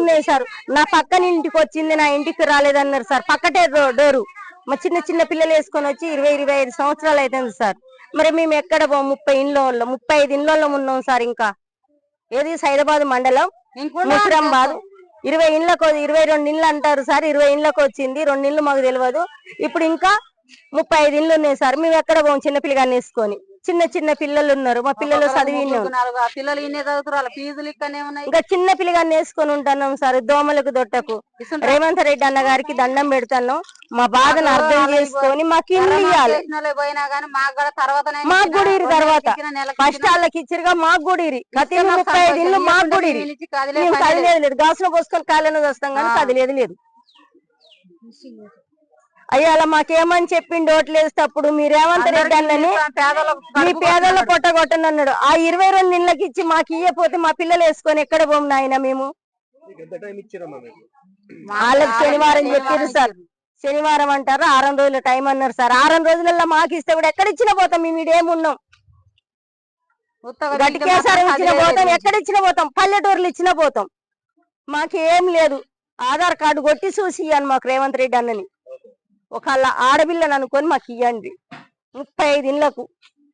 ఉన్నాయి సార్. నా పక్కన ఇంటికి వచ్చింది, నా ఇంటికి రాలేదన్నారు సార్. పక్కటే డోరు. మా చిన్న చిన్న పిల్లలు వేసుకొని వచ్చి 20-25 సంవత్సరాలు అవుతుంది సార్. మరి మేము ఎక్కడ 35 ఇళ్ళలో ఉన్నాం సార్. ఇంకా ఏది సైదాబాద్ మండలం ముసిరాబాద్ 22 ఇళ్ళు అంటారు సార్. 20 ఇళ్ళకి వచ్చింది, 2 ఇళ్ళు మాకు తెలియదు. ఇప్పుడు ఇంకా 35 ఇళ్ళు ఉన్నాయి సార్. మేము ఎక్కడ పోం చిన్న పిల్లగాన్ని వేసుకొని. చిన్న చిన్న పిల్లలు ఉన్నారు, మా పిల్లలు చదివి ఇంకా చిన్న పిల్లగాన్ని వేసుకొని ఉంటున్నాం సార్. దోమలకు దొట్టకు రేవంత్ రెడ్డి అన్న గారికి దండం పెడతాను. మా బాధను అర్థం చేసుకొని మాకు ఇల్లు ఇవ్వాలి. మాకు కూడా తర్వాత ఫస్ట్ వాళ్ళకి ఇచ్చిరుగా మాకు కూడా 35 ఇల్లు మాకు కూడా మేము కదిలేదు లేదు. గాసులో పోసుకొని కాళ్ళను వస్తాం కానీ కదిలేదు లేదు. అయ్యాల మాకేమని చెప్పిండి ఓట్లు వేసేటప్పుడు మీ రేవంత్ రెడ్డి అన్నని మీ పేదల పొట్టగొట్టనన్నాడు. ఆ 22 ఇళ్ళకి ఇచ్చి మాకు ఇయ్యపోతే మా పిల్లలు వేసుకొని ఎక్కడ పోము నాయన. మేము వాళ్ళకి శనివారం చెప్పారు సార్. శనివారం అంటారు, 6 రోజుల టైం అన్నారు సార్. 6 రోజులలో మాకు ఇస్తే కూడా ఎక్కడ ఇచ్చిన పోతాం. మేము ఇడేమున్నాం, గట్టికేసారి ఇచ్చిన పోతాం, ఎక్కడ ఇచ్చిన పోతాం, పల్లెటూరులు ఇచ్చిన పోతాం. మాకేం లేదు. ఆధార్ కార్డు కొట్టి చూసి ఇయ్యాను మాకు రేవంత్ రెడ్డి అన్నని. ఒకళ్ళ ఆడపిల్లని అనుకొని మాకు ఇవ్వండి 35 ఇళ్ళకు.